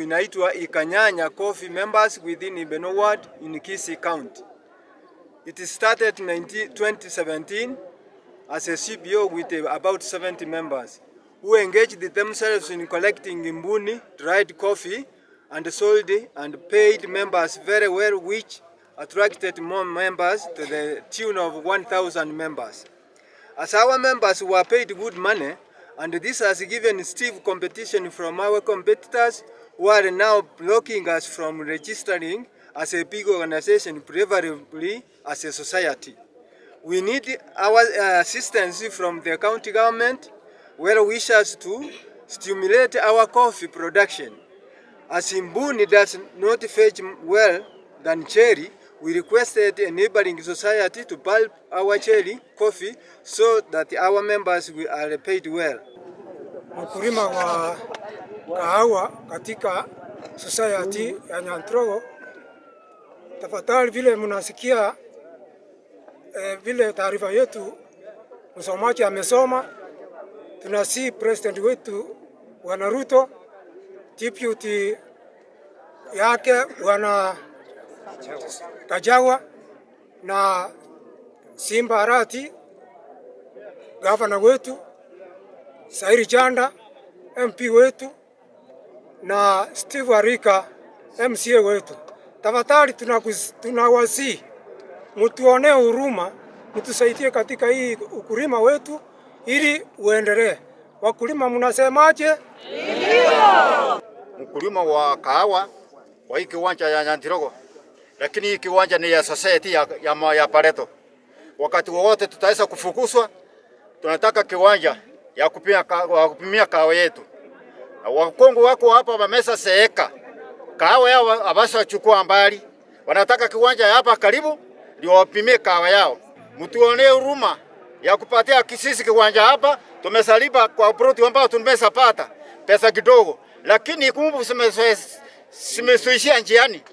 Inaitwa Ikanyanya Coffee members within Ibeno Ward in Kisii County. It started in 2017 as a CBO with about 70 members who engaged themselves in collecting mbuni, dried coffee, and sold and paid members very well, which attracted more members to the tune of 1,000 members. As our members were paid good money, and this has given stiff competition from our competitors who are now blocking us from registering as a big organization, preferably as a society. We need our assistance from the county government, well wishes to stimulate our coffee production. As mbuni does not fetch well than cherry, we requested a neighboring society to bulb our cherry coffee so that our members are paid well. Mkulima wa kahawa katika society ya Nyantrogo, tafadhali vile mnasikia vile taarifa yetu msomaji amesoma, tunasi president wetu Bwana Ruto, deputy yake Bwana Kajawa na Simba Arati, gavana wetu Sairi Chanda, MP wetu na Steve Arika, MCA wetu. Tafadhali tunawasi mtuone huruma, mtusaidie katika hii ukulima wetu ili uendelee. Wakulima mnasemaje? Ndio. Mkulima wa kahawa wa hii kiwanja ya Nyantirogo, lakini hii kiwanja ni ya society ya Pareto. Wakati wowote tutaweza kufukuzwa, tunataka kiwanja ya kupimia kahawa yetu. Wakongo wako hapa wamesa seeka. Kahawa yao abasa chukua mbali. Wanataka kiwanja hapa karibu ndio wapimie kahawa yao. Mtuonee huruma ya kupatia Kisii kiwanja hapa. Tumesalipa kwa proti ambao tumesapata pesa kidogo, lakini kumbu simesuishia njiani.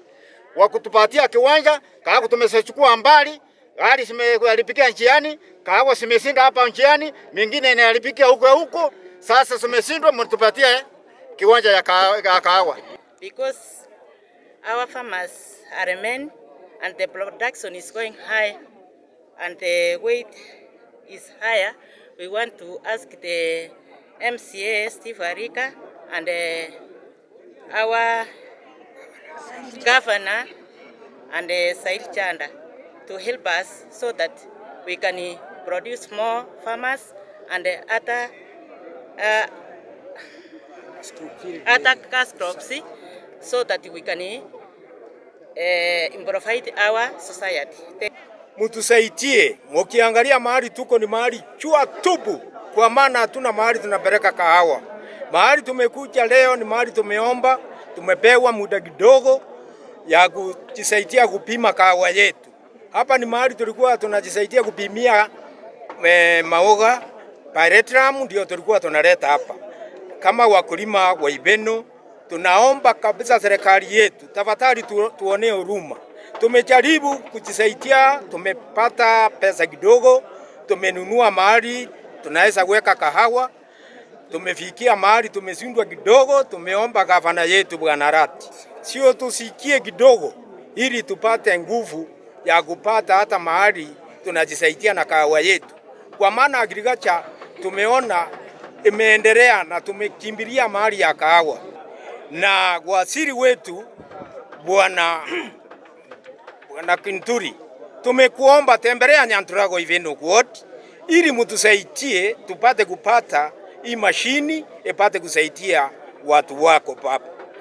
Wakutupatia kiwanja, kahawa tumesachukua mbali, gari simeharibikia njiani, kahawa simesinda hapa njiani, mingine inaharibikia huko. Sasa tumeshindwa, mtupatie kiwanja ya kahawa. Because our farmers are men and the production is going high and the weight is higher, we want to ask the MCA Steve Arika and our governor and Sairi Chanda to help us so that we can produce more farmers and other cash crops so that we can improve our society. Mtusaidie, mkiangalia mahali tuko ni mahali chua tupu, kwa maana hatuna mahali tunapeleka kahawa. Mahali tumekuja leo ni mahali tumeomba, tumepewa muda kidogo ya kujisaidia kupima kahawa yetu. Hapa ni mahali tulikuwa tunajisaidia kupimia maoga, pyrethrum ndio tulikuwa tunaleta hapa. Kama wakulima wa Ibeno, tunaomba kabisa serikali yetu, tafadhali tuonee huruma. Tumejaribu kujisaidia, tumepata pesa kidogo, tumenunua mahali tunaweza kuweka kahawa. Tumefikia mahali tumeshindwa kidogo, tumeomba gavana yetu Bwana Arati. Sio tusikie kidogo ili tupate nguvu ya kupata hata mahali tunajisaidia na kahawa yetu. Kwa maana agriculture tumeona imeendelea na tumekimbilia mahali ya kahawa. Na waziri wetu Bwana Kinturi, tumekuomba tembelea Nyantrago Ibeno Ward ili mtusaidie tupate kupata hii mashini ipate kusaidia watu wako papa.